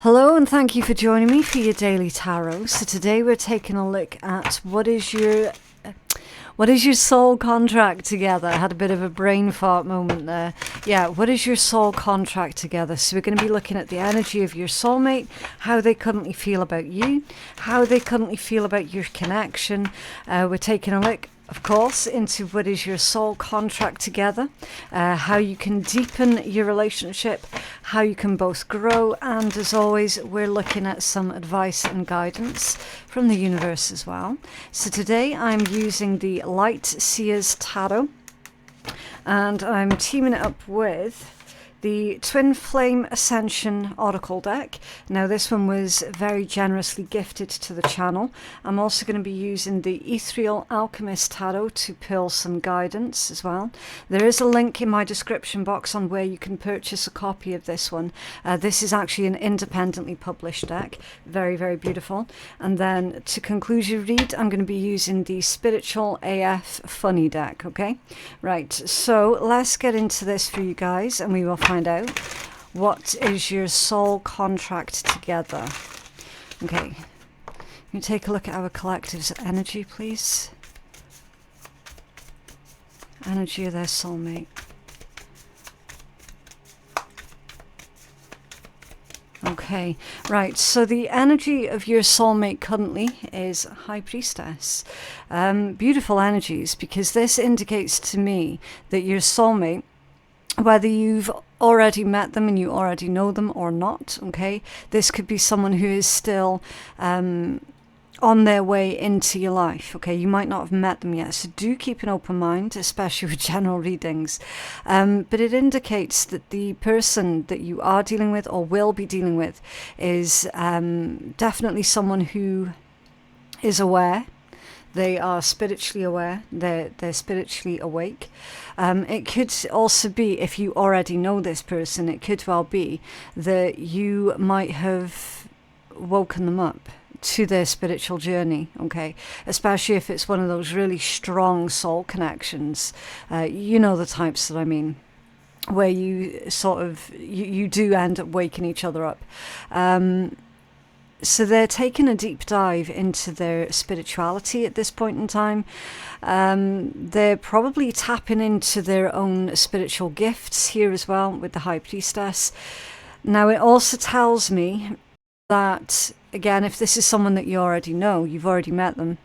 Hello and thank you for joining me for your daily tarot. So today we're taking a look at what is your soul contract together. I had a bit of a brain fart moment there. Yeah, what is your soul contract together? So we're going to be looking at the energy of your soulmate, how they currently feel about you, how they currently feel about your connection. We're taking a look, of course, into what is your soul contract together, how you can deepen your relationship, how you can both grow, and as always, we're looking at some advice and guidance from the universe as well. So today I'm using the Light Seers Tarot, and I'm teaming it up with the Twin Flame Ascension Oracle deck. Now this one was very generously gifted to the channel. I'm also going to be using the Ethereal Alchemist Tarot to pull some guidance as well. There is a link in my description box on where you can purchase a copy of this one. This is actually an independently published deck. Very, very beautiful. And then to conclude your read, I'm going to be using the Spiritual AF Funny deck, okay? Right, so let's get into this for you guys and we will find out what is your soul contract together. Okay, can you take a look at our collective's energy, please? Energy of their soulmate. Okay, right, so the energy of your soulmate currently is High Priestess. Beautiful energies, because this indicates to me that your soulmate, whether you've already met them and you already know them or not, okay, this could be someone who is still on their way into your life, okay? You might not have met them yet, so do keep an open mind, especially with general readings. But it indicates that the person that you are dealing with or will be dealing with is definitely someone who is aware. They are spiritually aware, they're spiritually awake. It could also be, if you already know this person, it could well be that you might have woken them up to their spiritual journey, okay? Especially if it's one of those really strong soul connections. You know the types that I mean, where you sort of, you do end up waking each other up. So they're taking a deep dive into their spirituality at this point in time. They're probably tapping into their own spiritual gifts here as well with the High Priestess. Now it also tells me that, again, if this is someone that you already know, you've already met them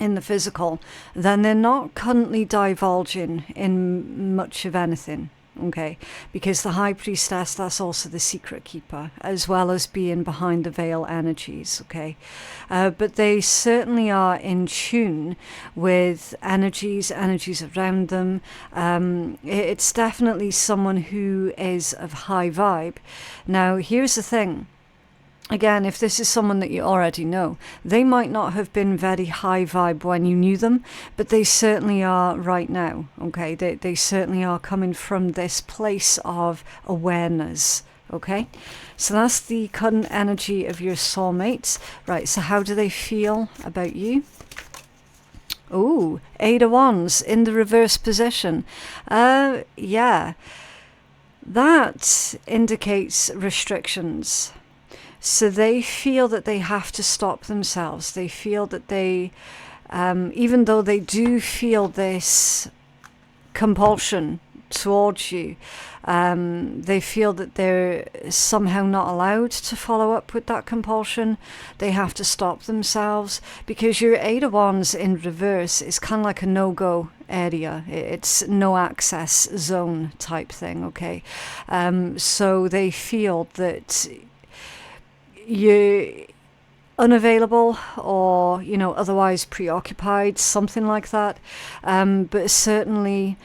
in the physical, then they're not currently divulging in much of anything. Okay, because the High Priestess, that's also the secret keeper, as well as being behind the veil energies, okay? But they certainly are in tune with energies around them. It's definitely someone who is of high vibe. Now, here's the thing. Again, if this is someone that you already know, they might not have been very high vibe when you knew them, but they certainly are right now, okay? They certainly are coming from this place of awareness, okay? So that's the current energy of your soulmates. Right, so how do they feel about you? Oh, Eight of Wands in the reverse position. Yeah, that indicates restrictions. So they feel that they have to stop themselves. They feel that they, even though they do feel this compulsion towards you, they feel that they're somehow not allowed to follow up with that compulsion. They have to stop themselves, because your Eight of Wands in reverse is kind of like a no-go area. It's no access zone type thing, okay? So they feel that you're unavailable or, you know, otherwise preoccupied, something like that. But certainly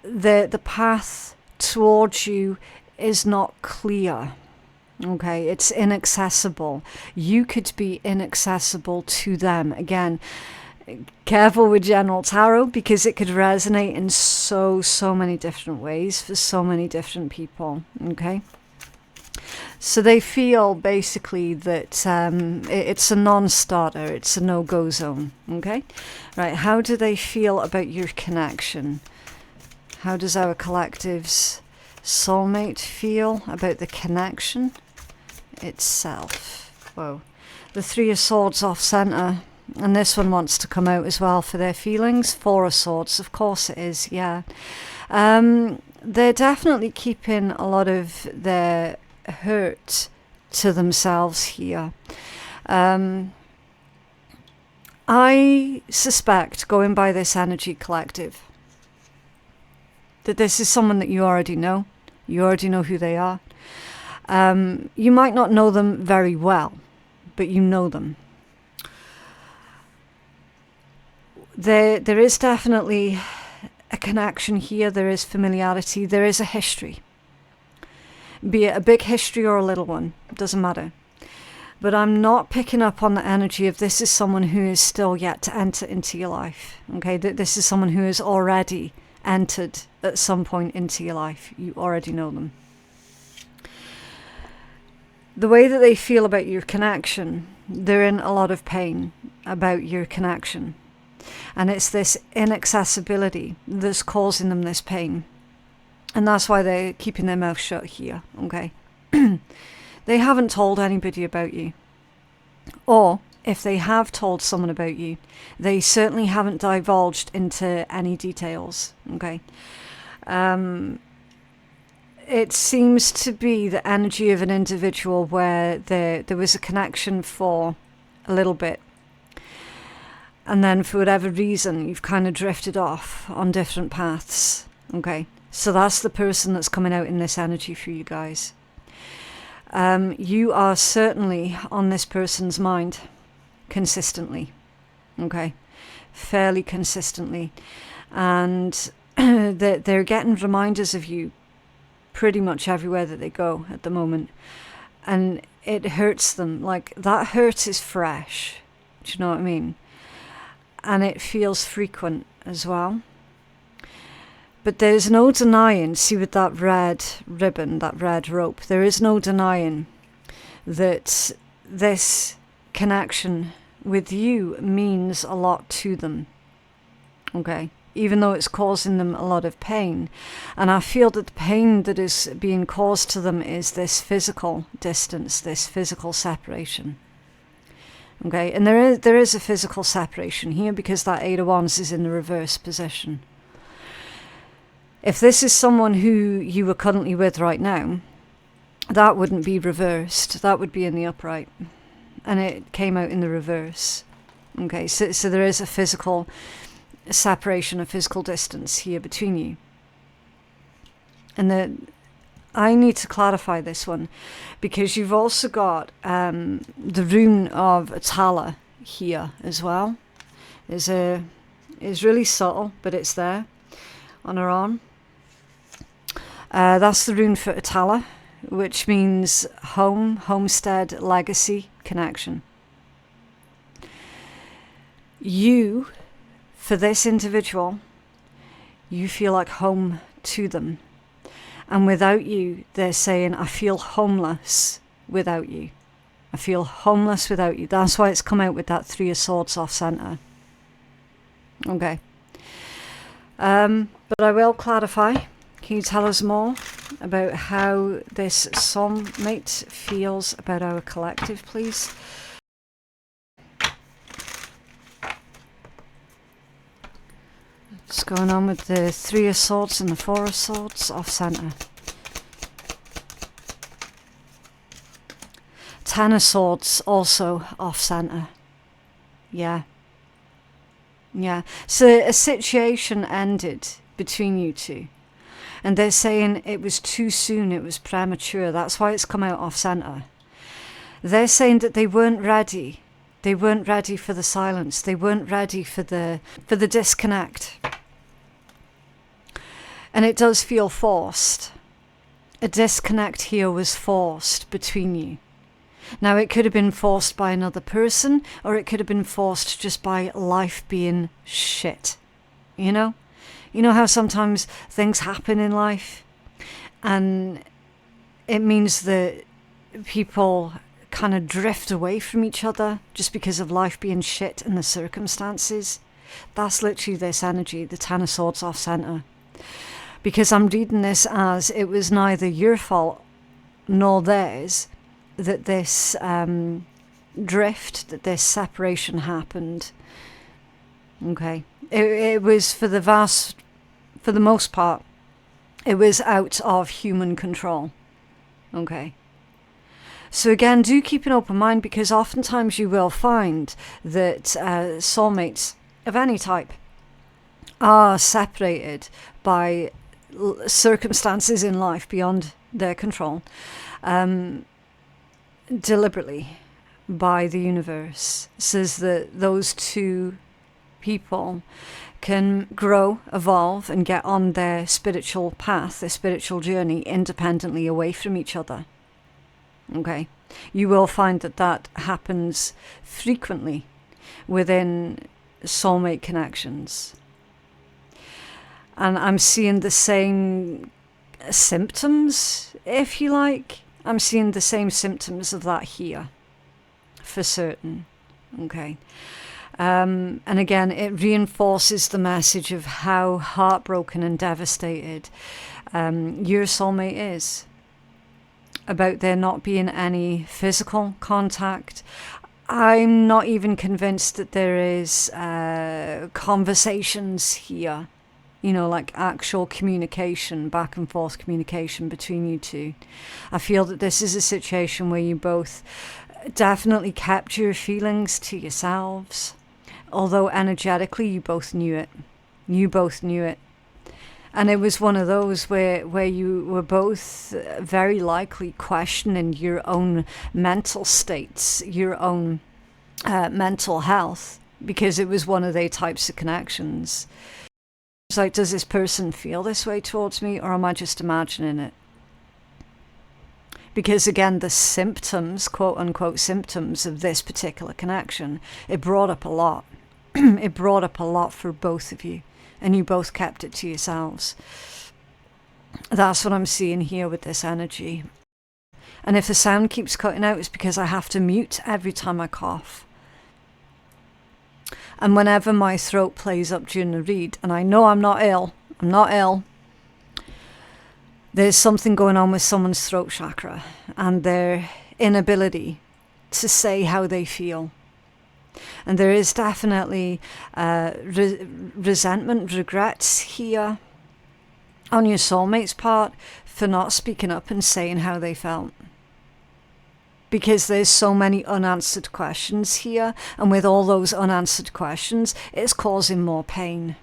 the path towards you is not clear. Okay, it's inaccessible. You could be inaccessible to them. Again, careful with general tarot, because it could resonate in so many different ways for so many different people. Okay. So they feel basically that it's a non-starter, it's a no-go zone, okay? Right, how do they feel about your connection? How does our collective's soulmate feel about the connection itself. Whoa. The Three of Swords off centre. And this one wants to come out as well for their feelings. Four of Swords, of course it is, yeah. They're definitely keeping a lot of their hurt to themselves here. I suspect, going by this energy collective, that this is someone that you already know. You already know who they are. You might not know them very well, but you know them. There is definitely a connection here. There is familiarity. There is a history. Be it a big history or a little one, doesn't matter. But I'm not picking up on the energy of this is someone who is still yet to enter into your life. Okay, this is someone who has already entered at some point into your life. You already know them. The way that they feel about your connection, they're in a lot of pain about your connection. And it's this inaccessibility that's causing them this pain. And that's why they're keeping their mouth shut here, okay? They haven't told anybody about you. Or, if they have told someone about you, they certainly haven't divulged into any details, okay? It seems to be the energy of an individual where there was a connection for a little bit. And then for whatever reason, you've kind of drifted off on different paths, okay? So that's the person that's coming out in this energy for you guys. You are certainly on this person's mind consistently, okay? Fairly consistently. And they're getting reminders of you pretty much everywhere that they go at the moment. And it hurts them. Like, that hurt is fresh. Do you know what I mean? And it feels frequent as well. But there's no denying, see with that red ribbon, that red rope, there is no denying that this connection with you means a lot to them. Okay? Even though it's causing them a lot of pain. And I feel that the pain that is being caused to them is this physical distance, this physical separation. Okay? And there is a physical separation here because that Eight of Wands is in the reverse position. If this is someone who you are currently with right now, that wouldn't be reversed. That would be in the upright. And it came out in the reverse. Okay, so there is a physical separation, a physical distance here between you. And I need to clarify this one, because you've also got the rune of Atala here as well. Is really subtle, but it's there on her arm. That's the rune for Atala, which means home, homestead, legacy, connection. You, for this individual, you feel like home to them. And without you, they're saying, I feel homeless without you. I feel homeless without you. That's why it's come out with that Three of Swords off centre. Okay. But I will clarify. Can you tell us more about how this soulmate feels about our collective, please? What's going on with the Three of Swords and the Four of Swords off centre? Ten of Swords also off centre. Yeah. Yeah. So a situation ended between you two. And they're saying it was too soon, it was premature. That's why it's come out off centre. They're saying that they weren't ready. They weren't ready for the silence. They weren't ready for the disconnect. And it does feel forced. A disconnect here was forced between you. Now, it could have been forced by another person, or it could have been forced just by life being shit. You know? You know how sometimes things happen in life, and it means that people kind of drift away from each other just because of life being shit and the circumstances? That's literally this energy, the Ten of Swords off centre. Because I'm reading this as it was neither your fault nor theirs, that this drift, that this separation happened. Okay. It was for the most part, it was out of human control. Okay. So again, do keep an open mind, because oftentimes you will find that soulmates of any type are separated by circumstances in life beyond their control, deliberately by the universe, so that those two people can grow, evolve, and get on their spiritual path, their spiritual journey, independently away from each other. Okay, you will find that that happens frequently within soulmate connections. And I'm seeing the same symptoms, if you like. I'm seeing the same symptoms of that here, for certain. Okay. And again, it reinforces the message of how heartbroken and devastated your soulmate is about there not being any physical contact. I'm not even convinced that there is conversations here, like actual communication, back and forth communication between you two. I feel that this is a situation where you both definitely kept your feelings to yourselves, although energetically you both knew it. You both knew it. And it was one of those where you were both very likely questioning your own mental states, your own mental health, because it was one of their types of connections. It's like, does this person feel this way towards me, or am I just imagining it? Because again, the symptoms, quote unquote symptoms of this particular connection, it brought up a lot. It brought up a lot for both of you. And you both kept it to yourselves. That's what I'm seeing here with this energy. And if the sound keeps cutting out, it's because I have to mute every time I cough. And whenever my throat plays up during the read, and I know I'm not ill, there's something going on with someone's throat chakra and their inability to say how they feel. And there is definitely resentment, regrets here on your soulmate's part for not speaking up and saying how they felt. Because there's so many unanswered questions here, and with all those unanswered questions, it's causing more pain.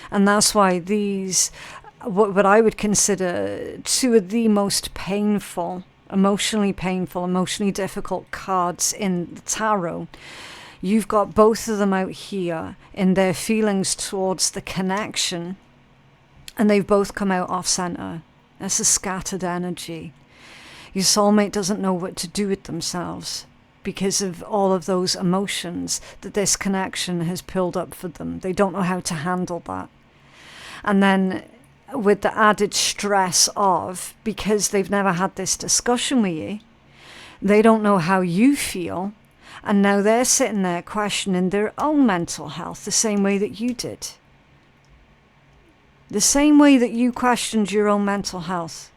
And that's why these, what I would consider two of the most painful, emotionally difficult cards in the tarot. You've got both of them out here in their feelings towards the connection, and they've both come out off center. That's a scattered energy. Your soulmate doesn't know what to do with themselves because of all of those emotions that this connection has pulled up for them. They don't know how to handle that. And then with the added stress of, because they've never had this discussion with you, they don't know how you feel, and now they're sitting there questioning their own mental health the same way that you did. The same way that you questioned your own mental health,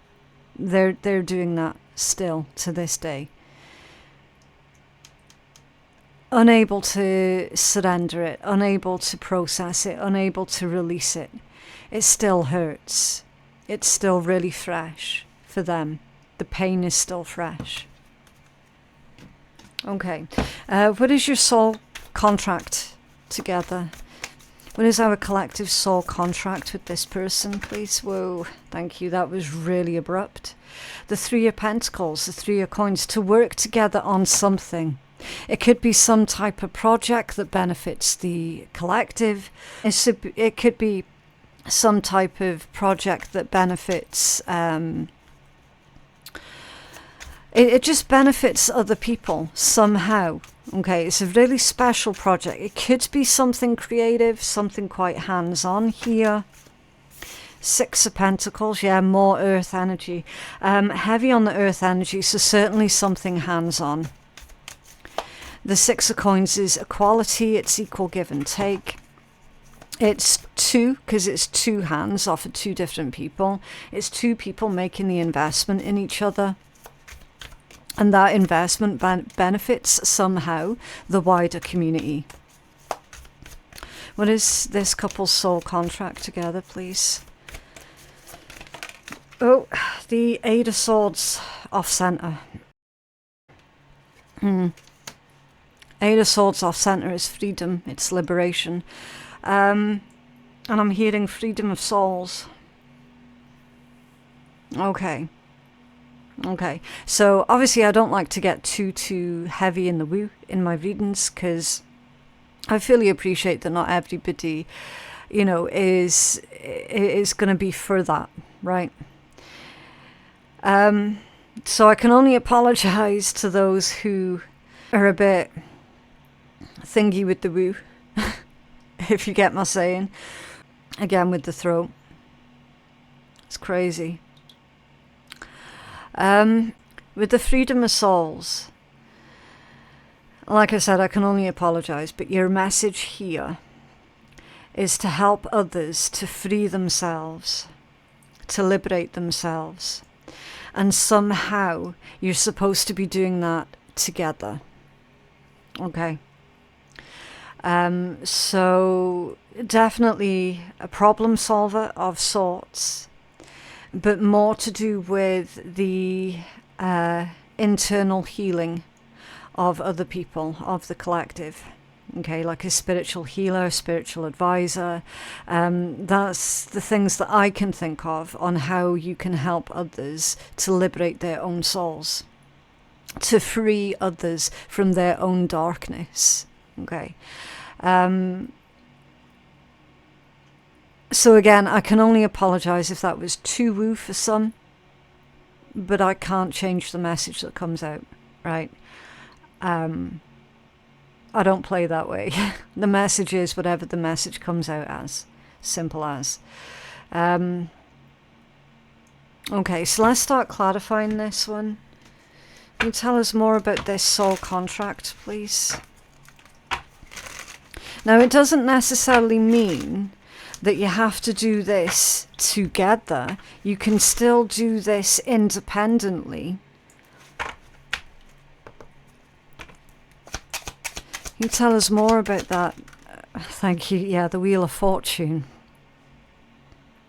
they're doing that still to this day. Unable to surrender it, unable to process it, unable to release it. It still hurts. It's still really fresh for them. The pain is still fresh. Okay. What is your soul contract together? What is our collective soul contract with this person, please? Whoa, thank you. That was really abrupt. The Three of Pentacles, the Three of Coins, to work together on something. It could be some type of project that benefits the collective. It could be some type of project that benefits, it just benefits other people somehow. Okay, it's a really special project. It could be something creative, something quite hands-on here. Six of Pentacles, yeah, more earth energy. Heavy on the earth energy, so certainly something hands-on. The Six of Coins is equality, it's equal give and take. It's two, because it's two hands off of two different people. It's two people making the investment in each other. And that investment benefits somehow the wider community. What is this couple's soul contract together, please? Oh, the Eight of Swords off center. Eight of Swords off center is freedom, it's liberation. And I'm hearing freedom of souls. Okay. Okay. So obviously I don't like to get too heavy in the woo in my readings, because I fully appreciate that not everybody, you know, is going to be for that, right? So I can only apologize to those who are a bit thingy with the woo, if you get my saying. Again, with the throat. It's crazy. With the freedom of souls, like I said, I can only apologize, but your message here is to help others to free themselves, to liberate themselves. And somehow you're supposed to be doing that together. Okay. So definitely a problem solver of sorts, but more to do with the internal healing of other people, of the collective. Okay, like a spiritual healer, spiritual advisor. That's the things that I can think of on how you can help others to liberate their own souls, to free others from their own darkness. Okay. So again, I can only apologize if that was too woo for some, but I can't change the message that comes out, right? I don't play that way. The message is whatever the message comes out as. Simple as. Okay, so let's start clarifying this one. Can you tell us more about this soul contract, please? Now, it doesn't necessarily mean that you have to do this together. You can still do this independently. Can you tell us more about that? Thank you. Yeah, the Wheel of Fortune.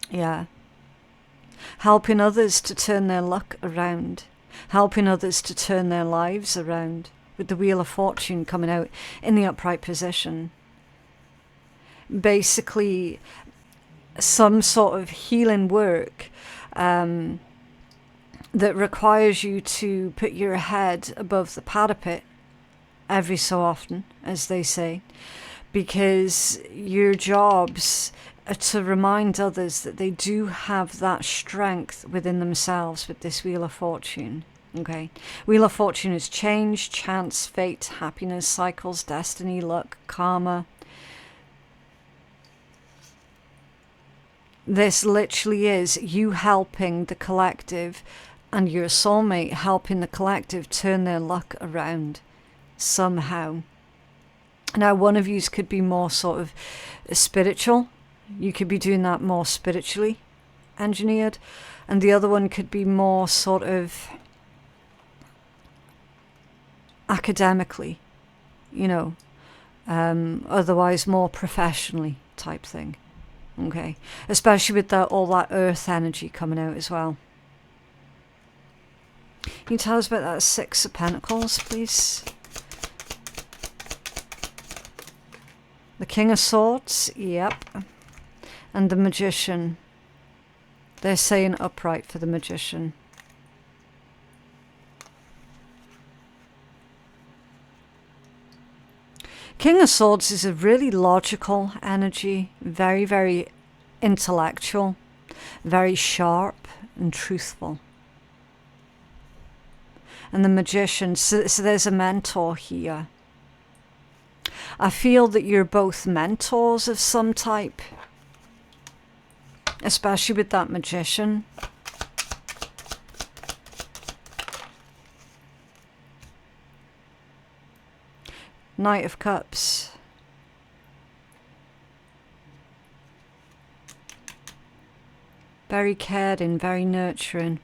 Yeah. Helping others to turn their luck around. Helping others to turn their lives around. With the Wheel of Fortune coming out in the upright position. Basically, some sort of healing work that requires you to put your head above the parapet every so often, as they say, because your jobs are to remind others that they do have that strength within themselves with this Wheel of Fortune. Okay, Wheel of Fortune is change, chance, fate, happiness, cycles, destiny, luck, karma. This literally is you helping the collective and your soulmate helping the collective turn their luck around somehow. Now, one of you could be more sort of spiritual. You could be doing that more spiritually engineered. And the other one could be more sort of academically, you know, otherwise more professionally type thing. Okay, especially with that all that earth energy coming out as well. Can you tell us about that Six of Pentacles, please? The King of Swords, yep. And the Magician. They're saying upright for the Magician. King of Swords is a really logical energy, very, very intellectual, very sharp and truthful. And the Magician, so there's a mentor here. I feel that you're both mentors of some type, especially with that Magician. Knight of Cups. Very caring, very nurturing.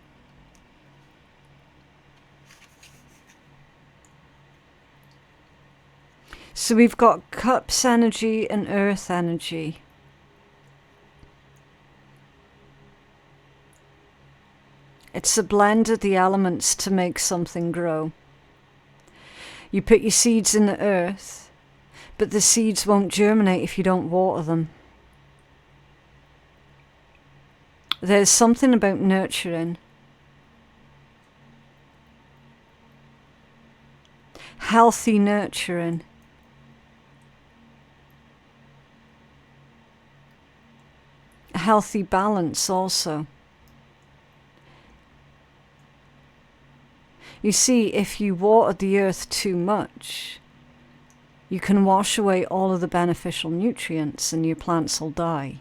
So we've got cups energy and earth energy. It's a blend of the elements to make something grow. You put your seeds in the earth, but the seeds won't germinate if you don't water them. There's something about nurturing. Healthy nurturing. Healthy balance also. You see, if you water the earth too much, you can wash away all of the beneficial nutrients and your plants will die.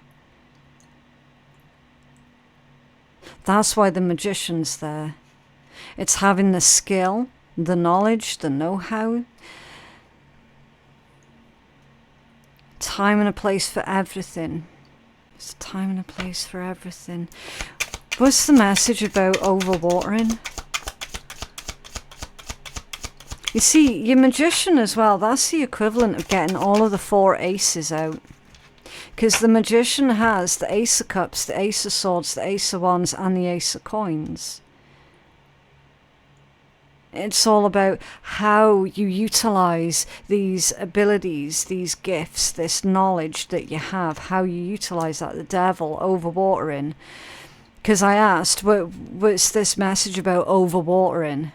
That's why the magician's there. It's having the skill, the knowledge, the know-how. Time and a place for everything. There's a time and a place for everything. What's the message about overwatering? You see, your magician as well, that's the equivalent of getting all of the 4 aces out. Because the magician has the ace of cups, the ace of swords, the ace of wands, and the ace of coins. It's all about how you utilize these abilities, these gifts, this knowledge that you have, how you utilize that. The devil, overwatering. Because I asked, what's this message about overwatering?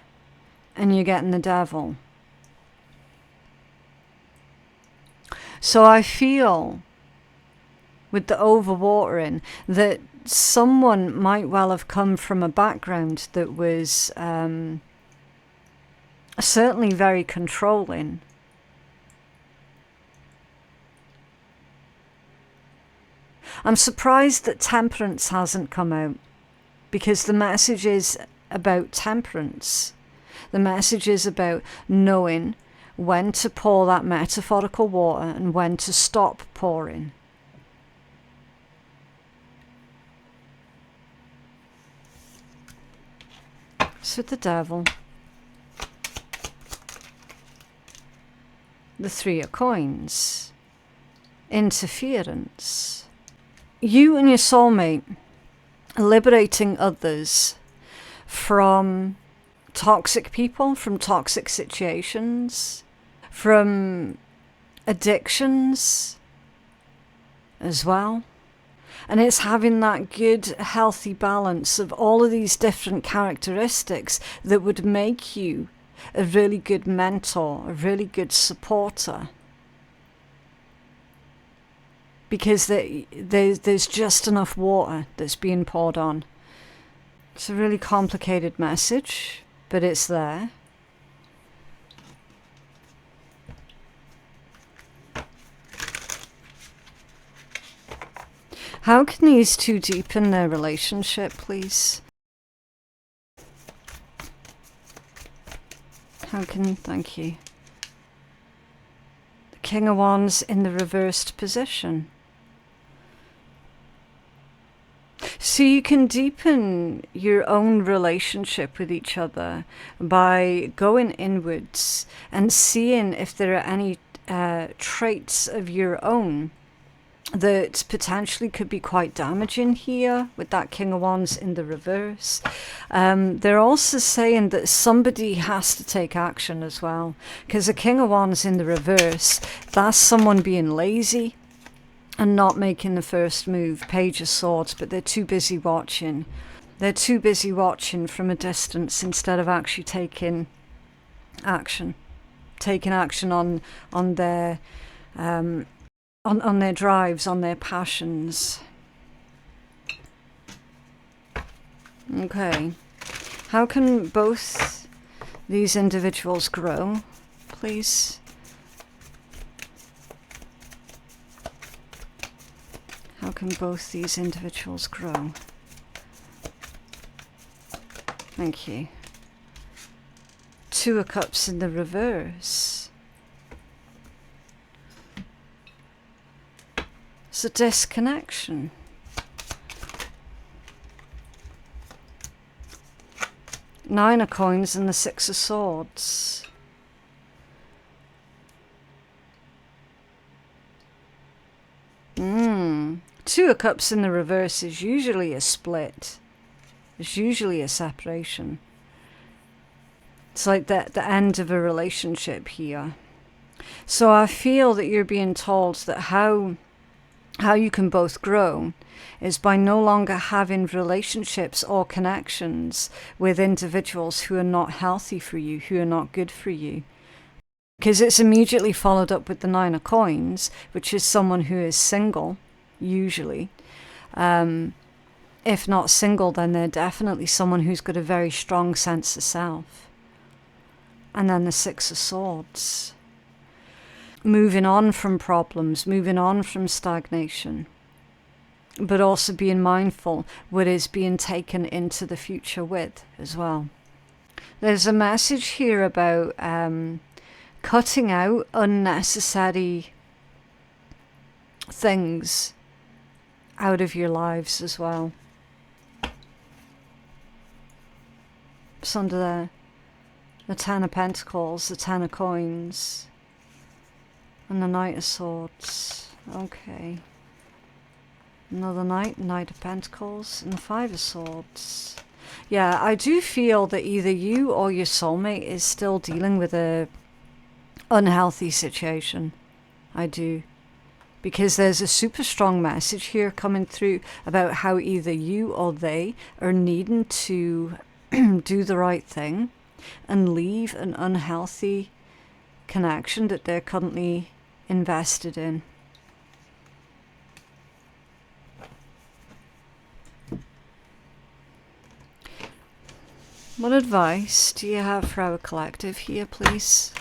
And you're getting the devil. So I feel with the overwatering that someone might well have come from a background that was certainly very controlling. I'm surprised that temperance hasn't come out, because the message is about temperance. The message is about knowing when to pour that metaphorical water and when to stop pouring. So the devil. The 3 of coins. Interference. You and your soulmate liberating others from toxic people, from toxic situations, from addictions as well. And it's having that good, healthy balance of all of these different characteristics that would make you a really good mentor, a really good supporter. Because there's just enough water that's being poured on. It's a really complicated message, but it's there. How can these two deepen their relationship, please? Thank you. The King of Wands in the reversed position. So you can deepen your own relationship with each other by going inwards and seeing if there are any traits of your own that potentially could be quite damaging here with that King of Wands in the reverse. They're also saying that somebody has to take action as well, because the King of Wands in the reverse, that's someone being lazy and not making the first move. Page of Swords, but they're too busy watching. They're too busy watching from a distance instead of actually taking action. Taking action on their on their drives, on their passions. Okay. How can both these individuals grow, please? How can both these individuals grow? Thank you. 2 of Cups in the reverse. It's a disconnection. 9 of Coins and the 6 of Swords. Two of Cups in the reverse is usually a split. It's usually a separation. It's like the end of a relationship here. So I feel that you're being told that how you can both grow is by no longer having relationships or connections with individuals who are not healthy for you, who are not good for you. Because it's immediately followed up with the Nine of Coins, which is someone who is single, usually. If not single, then they're definitely someone who's got a very strong sense of self. And then the Six of Swords. Moving on from problems, moving on from stagnation. But also being mindful what is being taken into the future with as well. There's a message here about cutting out unnecessary things out of your lives as well. It's under there. The Ten of Pentacles, the Ten of Coins, and the Knight of Swords. Okay. Another Knight, Knight of Pentacles, and the Five of Swords. Yeah, I do feel that either you or your soulmate is still dealing with a unhealthy situation. I do. Because there's a super strong message here coming through about how either you or they are needing to do the right thing and leave an unhealthy connection that they're currently invested in. What advice do you have for our collective here, please?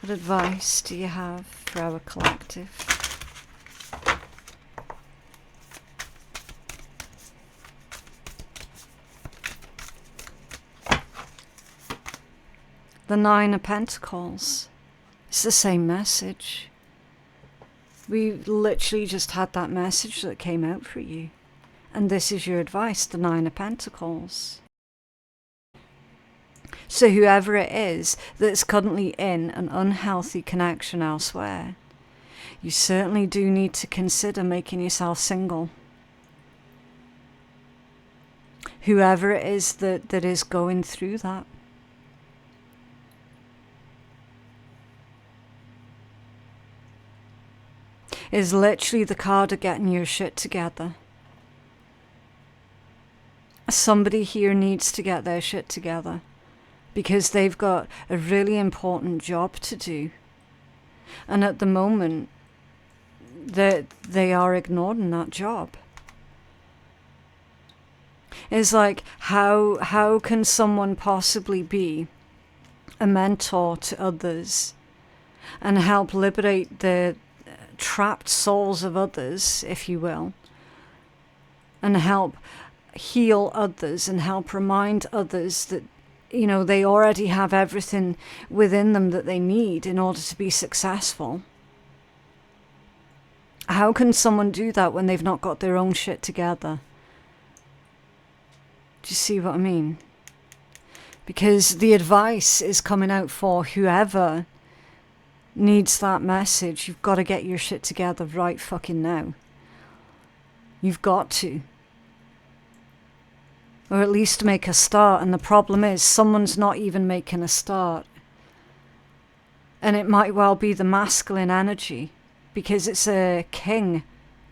What advice do you have for our collective? The Nine of Pentacles. It's the same message. We literally just had that message that came out for you. And this is your advice, the Nine of Pentacles. So whoever it is that's currently in an unhealthy connection elsewhere, you certainly do need to consider making yourself single. Whoever it is that is going through that. Is literally the card of getting your shit together. Somebody here needs to get their shit together because they've got a really important job to do. And at the moment, they are ignoring that job. It's like, how can someone possibly be a mentor to others and help liberate the trapped souls of others, if you will, and help heal others and help remind others that, you know, they already have everything within them that they need in order to be successful? How can someone do that when they've not got their own shit together? Do you see what I mean? Because the advice is coming out for whoever needs that message. You've got to get your shit together right fucking now. You've got to. Or at least make a start. And the problem is, someone's not even making a start. And it might well be the masculine energy, because it's a King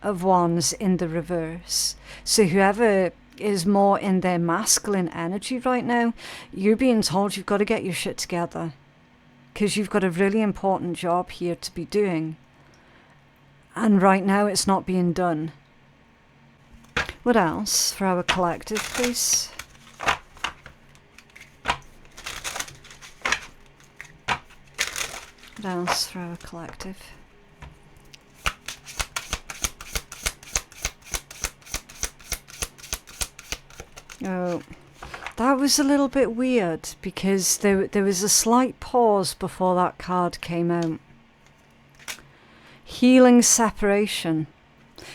of Wands in the reverse. So whoever is more in their masculine energy right now, you're being told you've got to get your shit together. Because you've got a really important job here to be doing. And right now it's not being done. What else for our collective, please? What else for our collective? Oh, that was a little bit weird because there was a slight pause before that card came out. Healing separation.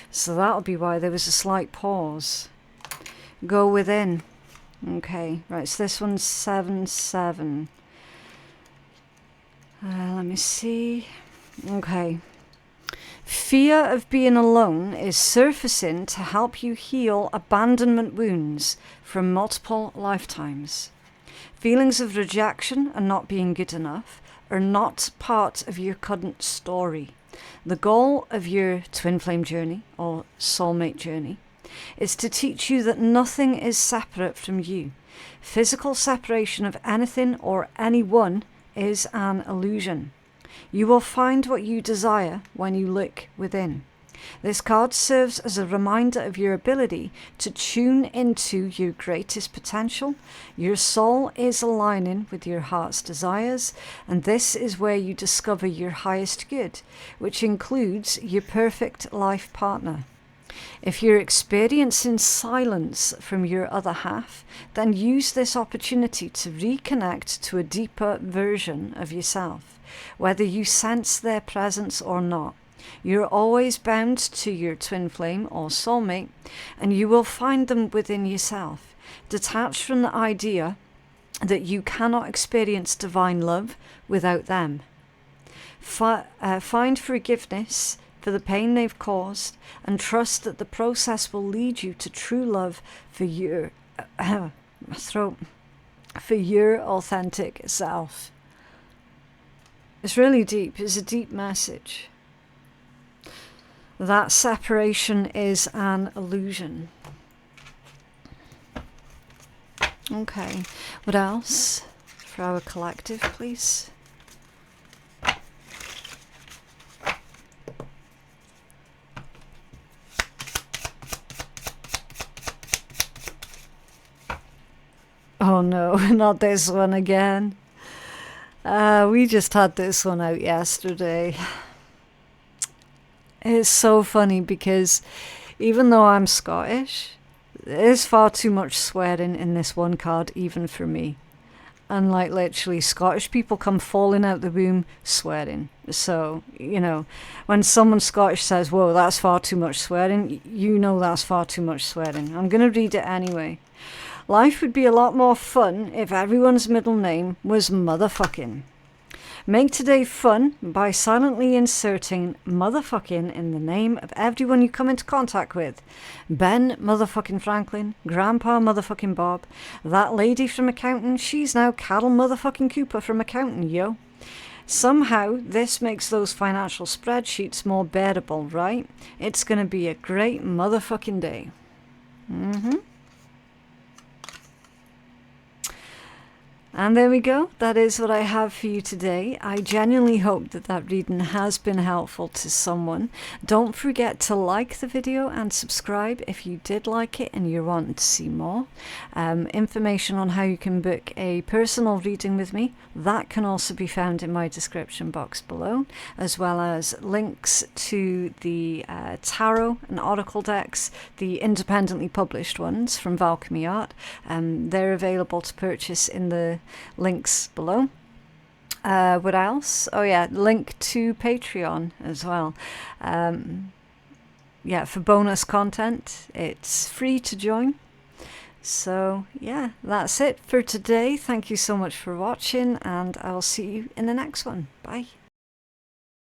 So that'll be why there was a slight pause. Go within. Okay, right, so this one's 7-7. Let me see. Okay. Fear of being alone is surfacing to help you heal abandonment wounds from multiple lifetimes. Feelings of rejection and not being good enough are not part of your current story. The goal of your twin flame journey or soulmate journey is to teach you that nothing is separate from you. Physical separation of anything or anyone is an illusion. You will find what you desire when you look within. This card serves as a reminder of your ability to tune into your greatest potential. Your soul is aligning with your heart's desires, and this is where you discover your highest good, which includes your perfect life partner. If you're experiencing silence from your other half, then use this opportunity to reconnect to a deeper version of yourself, whether you sense their presence or not. You're always bound to your twin flame or soulmate, and you will find them within yourself, detached from the idea that you cannot experience divine love without them. Find forgiveness for the pain they've caused, and trust that the process will lead you to true love for your for your authentic self. It's really deep. It's a deep message. That separation is an illusion. Okay, what else for our collective, please? Oh no, not this one again. We just had this one out yesterday. It's so funny because even though I'm Scottish, there's far too much swearing in this one card, even for me. And like literally Scottish people come falling out the womb swearing. So, you know, when someone Scottish says, whoa, that's far too much swearing, you know that's far too much swearing. I'm going to read it anyway. Life would be a lot more fun if everyone's middle name was motherfucking. Make today fun by silently inserting motherfucking in the name of everyone you come into contact with. Ben motherfucking Franklin, Grandpa motherfucking Bob, that lady from accounting, she's now Carol motherfucking Cooper from accounting, yo. Somehow this makes those financial spreadsheets more bearable, right? It's gonna be a great motherfucking day. And there we go. That is what I have for you today. I genuinely hope that that reading has been helpful to someone. Don't forget to like the video and subscribe if you did like it and you're wanting to see more. Information on how you can book a personal reading with me, that can also be found in my description box below, as well as links to the tarot and oracle decks, the independently published ones from Alchemy Art. They're available to purchase in the links below. What else? Oh yeah, link to Patreon as well. Yeah, for bonus content. It's free to join. So yeah, that's it for today. Thank you so much for watching, and I'll see you in the next one. Bye.